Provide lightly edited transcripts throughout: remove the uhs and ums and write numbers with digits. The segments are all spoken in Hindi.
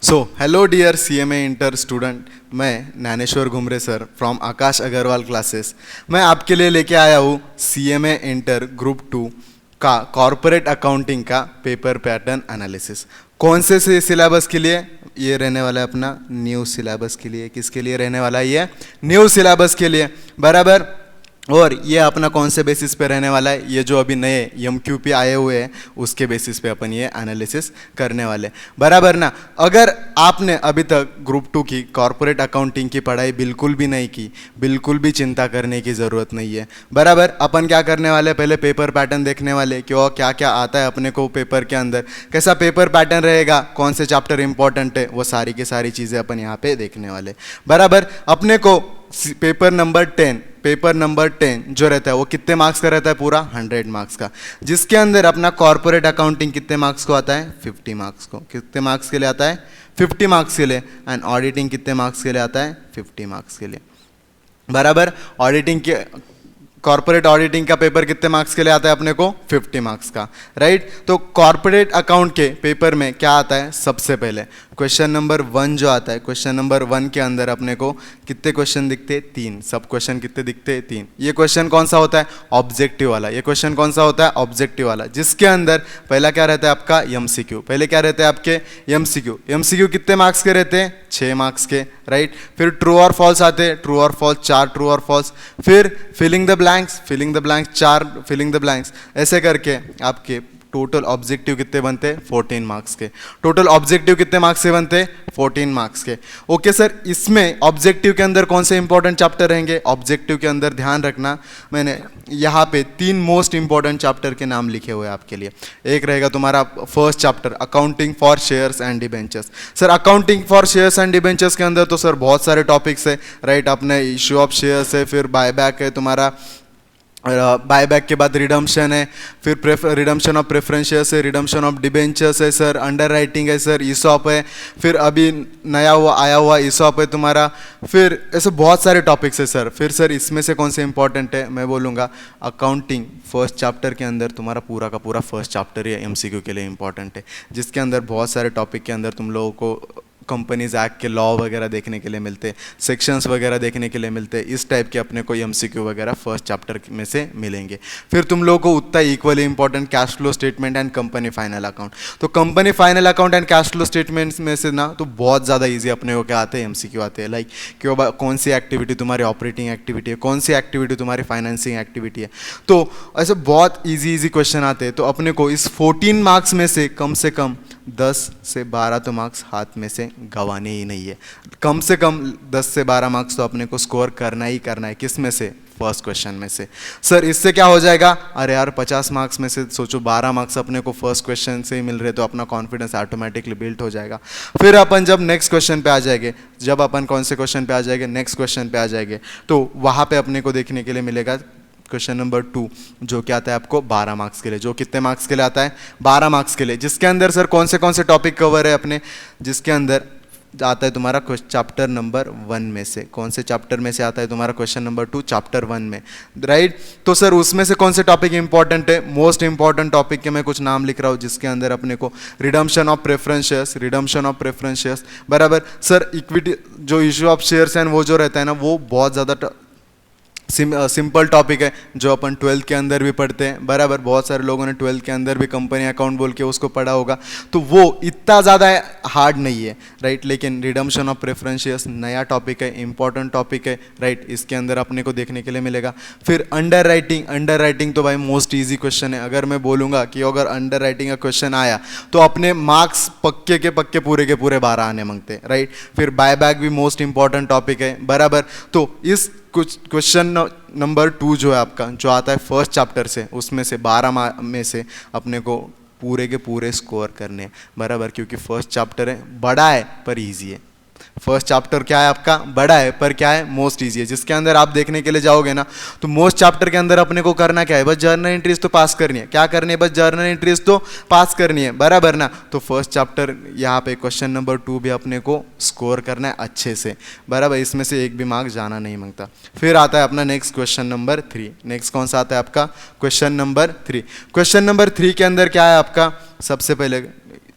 सो hello dear CMA inter student, मैं Dnyaneshwar Ghumare sir from Akash Agarwal classes. मैं आपके लिए लेके आया हूँ CMA इंटर ग्रुप 2 का कॉरपोरेट अकाउंटिंग का पेपर पैटर्न एनालिसिस। कौन से सिलेबस के लिए ये रहने वाला है? अपना न्यू सिलेबस के लिए। किसके लिए रहने वाला है ये? न्यू सिलेबस के लिए, बराबर। और ये अपना कौन से बेसिस पे रहने वाला है? ये जो अभी नए MQP आए हुए हैं उसके बेसिस पे अपन ये एनालिसिस करने वाले, बराबर ना। अगर आपने अभी तक ग्रुप 2 की कॉरपोरेट अकाउंटिंग की पढ़ाई बिल्कुल भी नहीं की, बिल्कुल भी चिंता करने की ज़रूरत नहीं है, बराबर। अपन क्या करने वाले, पहले पेपर पैटर्न देखने वाले, क्यों क्या क्या आता है अपने को पेपर के अंदर, कैसा पेपर पैटर्न रहेगा, कौन से चैप्टर इंपॉर्टेंट है, वो सारी की सारी चीज़ें अपन यहाँ पे देखने वाले, बराबर। अपने को पेपर नंबर 10 जो रहता है वो कितने मार्क्स का रहता है? पूरा 100 मार्क्स का, जिसके अंदर अपना कॉर्पोरेट अकाउंटिंग कितने मार्क्स को आता है? 50 मार्क्स को। कितने मार्क्स के लिए आता है? 50 मार्क्स के लिए। एंड ऑडिटिंग कितने मार्क्स के लिए आता है? 50 मार्क्स के लिए, बराबर। ऑडिटिंग के कॉर्पोरेट ऑडिटिंग का पेपर कितने मार्क्स के लिए आता है अपने को? 50 मार्क्स का, राइट। तो कॉर्पोरेट अकाउंट के पेपर में क्या आता है? सबसे पहले क्वेश्चन नंबर 1 जो आता है, क्वेश्चन नंबर 1 के अंदर अपने को कितने क्वेश्चन दिखते? 3। सब क्वेश्चन कितने दिखते? 3। ये क्वेश्चन कौन सा होता है? ऑब्जेक्टिव वाला। ये क्वेश्चन कौन सा होता है? ऑब्जेक्टिव वाला, जिसके अंदर पहला क्या रहता है आपका? MCQ। पहले क्या रहते हैं आपके? MCQ कितने मार्क्स के रहते हैं? 6 मार्क्स के, राइट। फिर ट्रू और फॉल्स आते हैं, ट्रू और फॉल्स 4 ट्रू और फॉल्स। फिर filling the blanks 4 filling the blanks. ऐसे करके आपके टोटल ऑब्जेक्टिव कितने बनते हैं? 14 मार्क्स के। टोटल ऑब्जेक्टिव कितने मार्क्स से बनते हैं? 14 मार्क्स के। ओके सर, इसमें ऑब्जेक्टिव के अंदर कौन से इंपॉर्टेंट चैप्टर रहेंगे? ऑब्जेक्टिव के अंदर ध्यान रखना, मैंने यहाँ पे 3 मोस्ट इंपॉर्टेंट चैप्टर के नाम लिखे हुए हैं आपके लिए। एक रहेगा तुम्हारा first chapter, accounting for shares and debentures. Sir accounting for shares and debentures के अंदर तो सर बहुत सारे टॉपिक्स है, राइट। अपने इशू ऑफ शेयर्स है, फिर बायबैक है तुम्हारा, बायबैक के बाद रिडम्पशन है, फिर रिडम्पशन ऑफ प्रेफरेंस शेयर्स है, रिडम्पशन ऑफ डिबेंचर्स है सर, अंडर राइटिंग है सर, ईसॉप है, फिर अभी नया आया हुआ ईसॉप है तुम्हारा। फिर ऐसे बहुत सारे टॉपिक्स है सर। फिर सर इसमें से कौन से इंपॉर्टेंट है? मैं बोलूँगा अकाउंटिंग फर्स्ट चैप्टर के अंदर तुम्हारा पूरा का पूरा फर्स्ट चैप्टर ही MCQ के लिए इंपॉर्टेंट है, जिसके अंदर बहुत सारे टॉपिक के अंदर तुम लोगों को कंपनीज एक्ट के लॉ वगैरह देखने के लिए मिलते हैं, सेक्शंस वगैरह देखने के लिए मिलते हैं। इस टाइप के अपने को MCQ वगैरह फर्स्ट चैप्टर में से मिलेंगे। फिर तुम लोगों को उतना equally important cash flow statement and company final account. तो company final account and cash flow statements में से ना तो बहुत ज़्यादा ईजी अपने को क्या आते हैं? MCQ आते हैं। लाइक क्यों, कौन सी एक्टिविटी तुम्हारी ऑपरेटिंग एक्टिविटी है, कौन सी एक्टिविटी तुम्हारी फाइनेंसिंग एक्टिविटी है। तो ऐसे बहुत ईजी क्वेश्चन आते हैं। तो अपने को इस 14 मार्क्स में से कम 10 से 12 तो मार्क्स हाथ में से गंवाने ही नहीं है। कम से कम 10 से 12 मार्क्स तो अपने को स्कोर करना ही करना है। किस में से? फर्स्ट क्वेश्चन में से। सर इससे क्या हो जाएगा? अरे यार 50 मार्क्स में से सोचो 12 मार्क्स अपने को फर्स्ट क्वेश्चन से ही मिल रहे, तो अपना कॉन्फिडेंस ऑटोमेटिकली बिल्ड हो जाएगा। फिर अपन जब नेक्स्ट क्वेश्चन पे आ जाएंगे, जब अपन कौन से क्वेश्चन पे आ जाएंगे? नेक्स्ट क्वेश्चन पे आ जाएंगे, तो वहाँ पे अपने को देखने के लिए मिलेगा क्वेश्चन नंबर 2 जो क्या आता है आपको 12 मार्क्स के लिए। जो कितने मार्क्स के लिए आता है? 12 मार्क्स के लिए, जिसके अंदर सर कौन से टॉपिक कवर है अपने, जिसके अंदर आता है तुम्हारा चैप्टर नंबर 1 में से। कौन से चैप्टर में से आता है तुम्हारा क्वेश्चन नंबर 2? चैप्टर 1 में, राइट। तो सर उसमें से कौन से टॉपिक इंपॉर्टेंट है? मोस्ट इंपॉर्टेंट टॉपिक के मैं कुछ नाम लिख रहा हूँ, जिसके अंदर अपने को रिडम्पशन ऑफ प्रेफरेंस शेयर्स, बराबर। सर इक्विटी जो इशू ऑफ शेयर्स एंड वो जो रहता है ना, वो बहुत ज़्यादा सिंपल टॉपिक है, जो अपन 12th के अंदर भी पढ़ते हैं, बराबर। बहुत सारे लोगों ने 12th के अंदर भी कंपनी अकाउंट बोल के उसको पढ़ा होगा, तो वो इतना ज़्यादा हार्ड नहीं है, राइट। लेकिन रिडम्पशन ऑफ प्रेफरेंस शेयर्स नया टॉपिक है, इंपॉर्टेंट टॉपिक है, राइट। इसके अंदर अपने को देखने के लिए मिलेगा। फिर अंडर राइटिंग तो भाई मोस्ट ईजी क्वेश्चन है। अगर मैं बोलूँगा कि अगर अंडर राइटिंग का क्वेश्चन आया तो अपने मार्क्स पक्के के पक्के पूरे के पूरे 12 आने मांगते हैं, राइट। फिर बायबैक भी मोस्ट इंपॉर्टेंट टॉपिक है, बराबर। तो इस कुछ क्वेश्चन नंबर 2 जो है आपका, जो आता है फर्स्ट चैप्टर से, उसमें से 12 में से अपने को पूरे के पूरे स्कोर करने, बराबर। क्योंकि फर्स्ट चैप्टर है, बड़ा है पर इजी है। फर्स्ट चैप्टर क्या है आपका? बड़ा है पर क्या है? मोस्ट ईजी है। जिसके अंदर आप देखने के लिए जाओगे ना, तो मोस्ट चैप्टर के अंदर अपने को करना क्या है? बस जर्नल एंट्रीज तो पास करनी है। क्या करनी है? बस जर्नल एंट्रीज तो पास करनी है, बराबर ना। तो फर्स्ट चैप्टर यहाँ पे क्वेश्चन नंबर 2 भी अपने को स्कोर करना है अच्छे से, बराबर। इसमें से एक भी मार्क जाना नहीं मांगता। फिर आता है अपना नेक्स्ट क्वेश्चन नंबर 3। नेक्स्ट कौन सा आता है आपका? Question number 3। क्वेश्चन नंबर 3 के अंदर क्या है आपका? सबसे पहले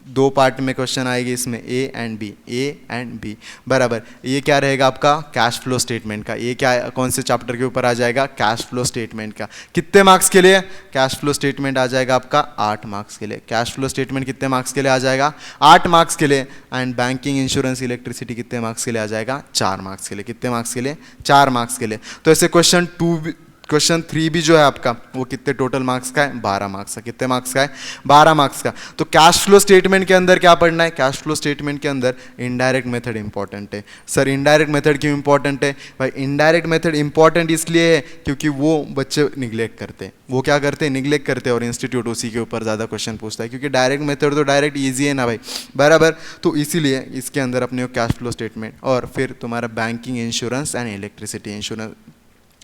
दो पार्ट में क्वेश्चन आएगी इसमें, ए एंड बी बराबर। ये क्या रहेगा आपका कैश फ्लो स्टेटमेंट का, ये क्या कौन से चैप्टर के ऊपर आ जाएगा, कैश फ्लो स्टेटमेंट का। कितने मार्क्स के लिए, कैश फ्लो स्टेटमेंट आ जाएगा आपका 8 मार्क्स के लिए। कैश फ्लो स्टेटमेंट कितने मार्क्स के लिए आ जाएगा, 8 मार्क्स के लिए। एंड बैंकिंग, इंश्योरेंस, इलेक्ट्रिसिटी कितने मार्क्स के लिए आ जाएगा, 4 मार्क्स के लिए। कितने मार्क्स के लिए, 4 मार्क्स के लिए। तो ऐसे क्वेश्चन 3 भी जो है आपका वो कितने टोटल मार्क्स का है, 12 मार्क्स का। कितने मार्क्स का है, 12 मार्क्स का। तो कैश फ्लो स्टेटमेंट के अंदर क्या पढ़ना है, कैश फ्लो स्टेटमेंट के अंदर इनडायरेक्ट मेथड इंपॉर्टेंट है। सर इनडायरेक्ट मेथड क्यों इंपॉर्टेंट है भाई, इनडायरेक्ट मेथड इंपॉर्टेंट इसलिए है क्योंकि वो बच्चे निग्लेक्ट करते हैं। वो क्या करते हैं, निग्लेक्ट करते हैं, और इंस्टीट्यूट उसी के ऊपर ज़्यादा क्वेश्चन पूछता है, क्योंकि डायरेक्ट मेथड तो डायरेक्ट ईजी है ना भाई, बराबर। तो इसीलिए इसके अंदर अपने कैश फ्लो स्टेटमेंट, और फिर तुम्हारा banking, insurance and electricity insurance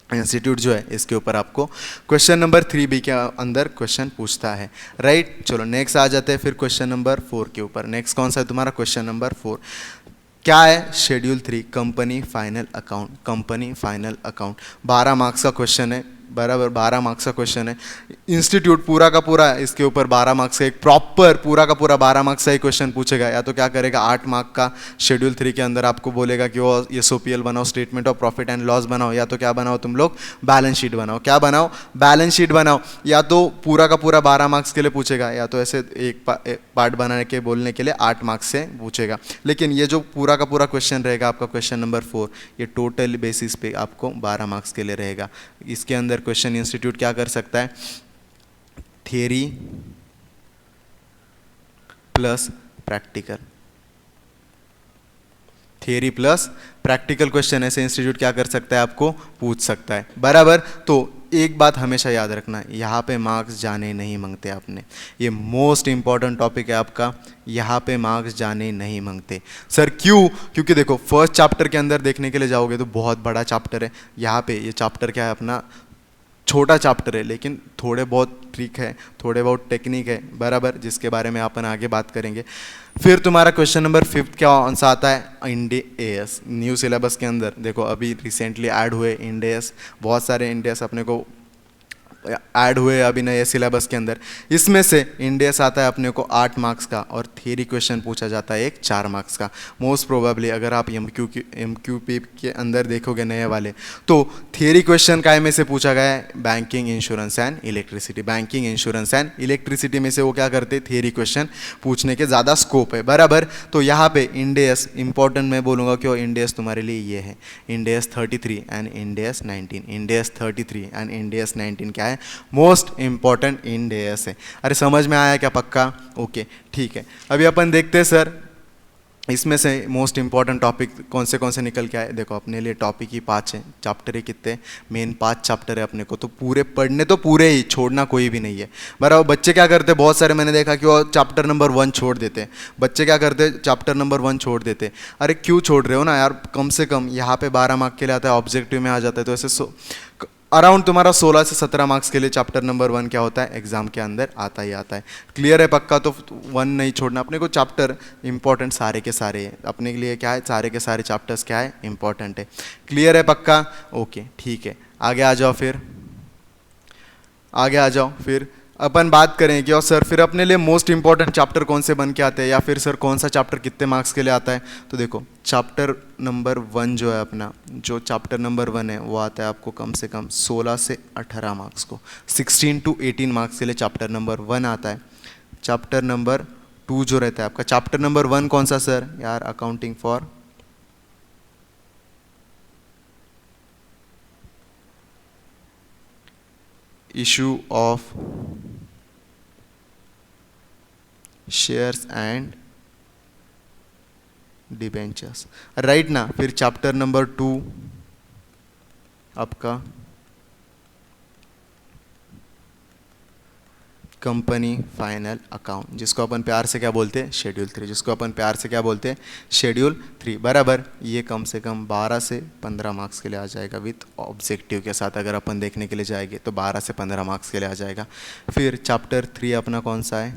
institute जो है, इसके ऊपर आपको क्वेश्चन नंबर 3B के अंदर क्वेश्चन पूछता है, राइट। चलो नेक्स्ट आ जाते हैं फिर क्वेश्चन नंबर 4 के ऊपर। नेक्स्ट कौन सा है तुम्हारा, क्वेश्चन नंबर 4 क्या है, schedule 3 company final account. Company final account 12 marks का क्वेश्चन है, बराबर 12 मार्क्स का क्वेश्चन है। इंस्टीट्यूट पूरा का पूरा इसके ऊपर 12 मार्क्स का एक प्रॉपर पूरा का पूरा 12 मार्क्स का ही क्वेश्चन पूछेगा। या तो क्या करेगा, 8 मार्क का शेड्यूल 3 के अंदर आपको बोलेगा कि वो SOPL बनाओ, statement of profit and loss बनाओ, या तो क्या बनाओ तुम लोग, बैलेंस शीट बनाओ। क्या बनाओ, बैलेंस शीट बनाओ। या तो पूरा का पूरा 12 मार्क्स के लिए पूछेगा, या तो ऐसे एक पार्ट बनाने के बोलने के लिए 8 मार्क्स से पूछेगा। लेकिन ये जो पूरा का पूरा क्वेश्चन रहेगा आपका क्वेश्चन नंबर 4, ये टोटल बेसिस पे आपको 12 मार्क्स के लिए रहेगा। इसके अंदर क्वेश्चन इंस्टीट्यूट क्या कर सकता है, theory plus practical, theory plus practical question ऐसे इंस्टीट्यूट क्या कर सकता है, आपको पूछ सकता है, बराबर। तो एक बात हमेशा याद रखना, यहाँ पे मार्क्स जाने नहीं मांगते आपने, ये मोस्ट इंपॉर्टेंट टॉपिक है आपका, यहाँ पे मार्क्स जाने नहीं मांगते। सर क्यों, क्योंकि देखो फर्स्ट चैप्टर के अंदर देखने के लिए जाओगे तो बहुत बड़ा चैप्टर है। यहाँ पे ये चैप्टर क्या है अपना, छोटा चैप्टर है, लेकिन थोड़े बहुत ट्रिक है, थोड़े बहुत टेक्निक है, बराबर, जिसके बारे में अपन आगे बात करेंगे। फिर तुम्हारा क्वेश्चन नंबर 5 क्या आंसर आता है, IND-AS। न्यू सिलेबस के अंदर देखो अभी रिसेंटली ऐड हुए IND-AS, बहुत सारे IND-AS अपने को ऐड हुए अभी नए सिलेबस के अंदर। इसमें से IND-AS आता है अपने को 8 मार्क्स का, और थियरी क्वेश्चन पूछा जाता है एक 4 मार्क्स का। मोस्ट प्रोबेबली अगर आप MQP के अंदर देखोगे नए वाले, तो थियरी क्वेश्चन काय में से पूछा गया है, banking, insurance and electricity. Banking, insurance and electricity में से वो क्या करते हैं, थियरी क्वेश्चन पूछने के ज़्यादा स्कोप है, बराबर। तो यहाँ पे IND-AS इंपॉर्टेंट मैं बोलूँगा क्यों, IND-AS तुम्हारे लिए ये है, IND-AS 33 and IND-AS 19। IND-AS 33 and IND-AS 19 क्या है, मोस्ट इंपॉर्टेंट IND-AS है। अरे समझ में आया क्या, पक्का, ओके ठीक है। अभी अपन देखते हैं सर इसमें से मोस्ट इंपॉर्टेंट टॉपिक कौन से निकल के आए। देखो अपने लिए टॉपिक ही 5 है, चैप्टर ही कितने, मेन 5 चैप्टर है अपने को, तो पूरे पढ़ने तो पूरे ही, छोड़ना कोई भी नहीं है, बराबर। बच्चे क्या करते हैं, बहुत सारे मैंने देखा कि वो चैप्टर नंबर 1 छोड़ देते हैं। बच्चे क्या करते हैं, चैप्टर नंबर 1 छोड़ देते हैं। अरे क्यों छोड़ रहे हो ना यार, कम से कम यहाँ पे 12 मार्क के लिए आता है, ऑब्जेक्टिव में आ जाता है, तो ऐसे अराउंड तुम्हारा 16 से 17 मार्क्स के लिए चैप्टर नंबर 1 क्या होता है, एग्जाम के अंदर आता ही आता है। क्लियर है पक्का, तो 1 नहीं छोड़ना अपने को। चैप्टर इंपॉर्टेंट सारे के सारे हैं अपने के लिए, क्या है, सारे के सारे चैप्टर्स क्या है, इंपॉर्टेंट है। क्लियर है पक्का, ओके ठीक है। आगे आ जाओ, फिर आगे आ जाओ। फिर अपन बात करें कि और सर फिर अपने लिए मोस्ट इंपॉर्टेंट चैप्टर कौन से बन के आते हैं, या फिर सर कौन सा चैप्टर कितने मार्क्स के लिए आता है। तो देखो चैप्टर नंबर 1 जो है अपना, जो चैप्टर नंबर 1 है वो आता है आपको कम से कम 16 से 18 मार्क्स को, 16 to 18 मार्क्स के लिए चैप्टर नंबर 1 आता है। चैप्टर नंबर 2 जो रहता है आपका, चैप्टर नंबर 1 कौन सा सर यार, accounting for issue of shares and debentures, right ना। फिर चैप्टर नंबर 2 आपका कंपनी फाइनल अकाउंट, जिसको अपन प्यार से क्या बोलते हैं, शेड्यूल 3, जिसको अपन प्यार से क्या बोलते हैं, शेड्यूल 3, बराबर। ये कम से कम 12 से 15 मार्क्स के लिए आ जाएगा विथ ऑब्जेक्टिव के साथ। अगर अपन देखने के लिए जाएंगे तो 12 से 15 मार्क्स के लिए आ जाएगा। फिर चैप्टर 3 अपना कौन सा है,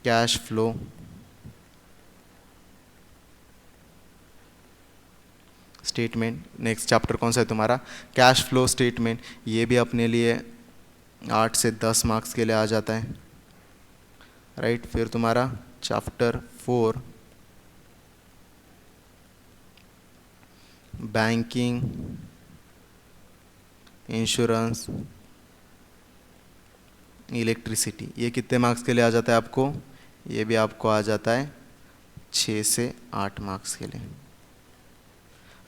cash flow statement. Next chapter कौन सा है तुम्हारा, कैश फ्लो स्टेटमेंट। ये भी अपने लिए 8 से 10 मार्क्स के लिए आ जाता है, राइट। फिर तुम्हारा चैप्टर 4 बैंकिंग, इंश्योरेंस, इलेक्ट्रिसिटी, ये कितने मार्क्स के लिए आ जाता है आपको? ये भी आपको आ जाता है 6 से 8 मार्क्स के लिए।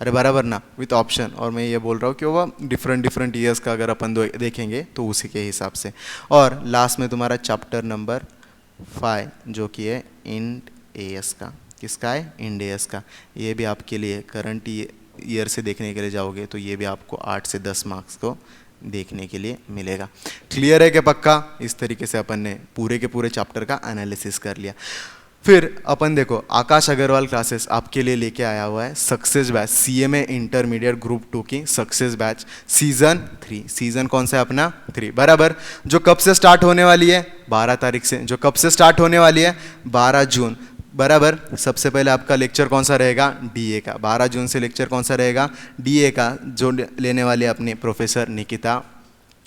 अरे बराबर ना, विथ ऑप्शन। और मैं ये बोल रहा हूँ कि वो डिफरेंट ईयर्स का अगर अपन देखेंगे तो उसी के हिसाब से। और लास्ट में तुम्हारा चैप्टर नंबर 5 जो कि है इंड एएस का। किसका है? इंड एएस का। ये भी आपके लिए करंट ईयर से देखने के लिए जाओगे तो ये भी आपको 8 से 10 मार्क्स को देखने के लिए मिलेगा। क्लियर है कि पक्का? इस तरीके से अपन ने पूरे के पूरे चैप्टर का एनालिसिस कर लिया। फिर अपन देखो, आकाश अग्रवाल क्लासेस आपके लिए लेके आया हुआ है success batch, CMA intermediate group 2 की सक्सेस बैच सीजन 3। सीजन कौन सा है अपना? 3 बराबर। जो कब से स्टार्ट होने वाली है? 12 तारीख से। जो कब से स्टार्ट होने वाली है? 12 जून बराबर। सबसे पहले आपका लेक्चर कौन सा रहेगा? डीए का। 12 जून से लेक्चर कौन सा रहेगा? डीए का, जो लेने वाले अपने प्रोफेसर निकिता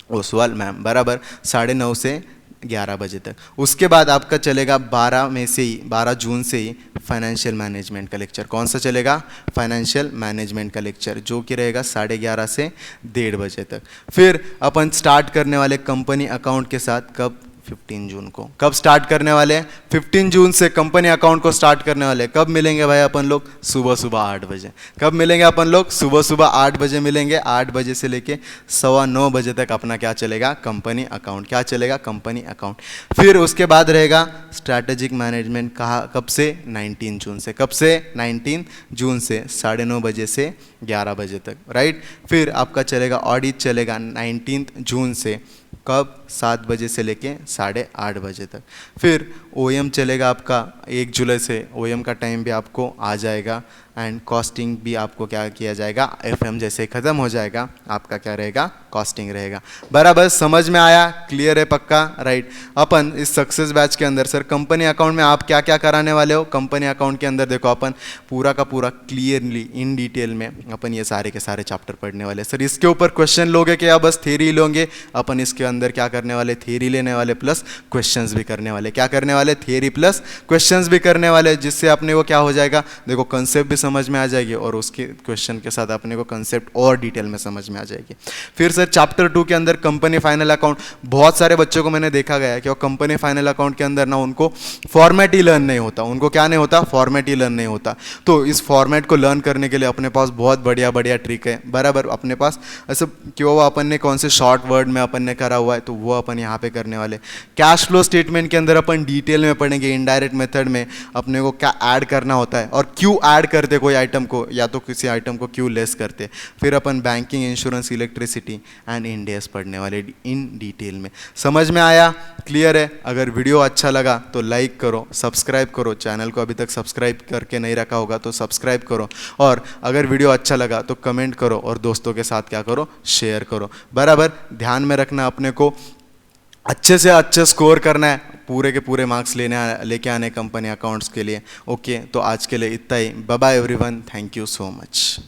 ओसवाल मैम बराबर, 9:30 से 11 बजे तक। उसके बाद आपका चलेगा 12 जून से ही फाइनेंशियल मैनेजमेंट का लेक्चर। कौन सा चलेगा? फाइनेंशियल मैनेजमेंट का लेक्चर, जो कि रहेगा 11:30 से 1:30 बजे तक। फिर अपन स्टार्ट करने वाले कंपनी अकाउंट के साथ कब? 15 जून को। कब स्टार्ट करने वाले हैं? 15 जून से कंपनी अकाउंट को स्टार्ट करने वाले हैं। कब मिलेंगे भाई अपन लोग? सुबह 8 बजे। कब मिलेंगे अपन लोग? सुबह 8 बजे मिलेंगे। 8 बजे से लेके 9:15 बजे तक अपना क्या चलेगा? Company account. क्या चलेगा? Company account. फिर उसके बाद रहेगा स्ट्रैटेजिक मैनेजमेंट। कहाँ? कब से? 19 जून से। कब से? 19 जून से 9:30 बजे से 11 बजे तक, राइट। फिर आपका चलेगा ऑडिट, चलेगा 19 जून से कब? 7 बजे से लेके 8:30 बजे तक। फिर ओएम चलेगा आपका 1 जुलाई से। ओएम का टाइम भी आपको आ जाएगा एंड कॉस्टिंग भी आपको क्या किया जाएगा? एफएम जैसे ख़त्म हो जाएगा आपका क्या रहेगा? कॉस्टिंग रहेगा। बराबर, समझ में आया? क्लियर है पक्का? राइट। अपन इस सक्सेस बैच के अंदर सर कंपनी अकाउंट में आप क्या क्या कराने वाले हो? कंपनी अकाउंट के अंदर देखो अपन पूरा का पूरा क्लियरली इन डिटेल में अपन ये सारे के सारे चैप्टर पढ़ने वाले। सर इसके ऊपर क्वेश्चन लोगे क्या बस थ्योरी लोगे? अपन इसके अंदर क्या करने वाले? थ्योरी लेने वाले प्लस क्वेश्चंस भी करने वाले। क्या करने वाले? थ्योरी प्लस क्वेश्चंस भी करने वाले, जिससे अपने को क्या हो जाएगा? देखो कंसेप्ट भी समझ में आ जाएगी और उसके क्वेश्चन के साथ अपने को कंसेप्ट और डिटेल में समझ में आ जाएगी। फिर सर चैप्टर 2 के अंदर कंपनी फाइनल अकाउंट। बहुत सारे बच्चों को मैंने देखा गया है कि वो कंपनी फाइनल अकाउंट के अंदर ना उनको फॉर्मेट ही लर्न नहीं होता। उनको क्या नहीं होता? फॉर्मेट ही लर्न नहीं होता। तो इस फॉर्मेट को लर्न करने के लिए अपने पास बहुत बढ़िया बढ़िया ट्रिक है बराबर। अपने पास ऐसे क्यों अपन ने कौन से शॉर्ट वर्ड में अपन ने करा हुआ है तो वो अपन यहाँ पे करने वाले। कैश फ्लो स्टेटमेंट के अंदर अपन डिटेल में पढ़ेंगे, इनडायरेक्ट मेथड में अपने को क्या ऐड करना होता है और क्यों ऐड करते कोई आइटम को, या तो किसी आइटम को क्यों लेस करते। फिर अपन banking, insurance, electricity and Ind AS पढ़ने वाले इन डिटेल में। समझ में आया? क्लियर है? अगर वीडियो अच्छा लगा तो लाइक करो, सब्सक्राइब करो। चैनल को अभी तक सब्सक्राइब करके नहीं रखा होगा तो सब्सक्राइब करो। और अगर वीडियो अच्छा लगा तो कमेंट करो और दोस्तों के साथ क्या करो? शेयर करो बराबर। ध्यान में रखना अपने को अच्छे से अच्छे स्कोर करना है, पूरे के पूरे मार्क्स लेके आने कंपनी अकाउंट्स के लिए। ओके, तो आज के लिए इतना ही। Bye bye everyone, thank you so much.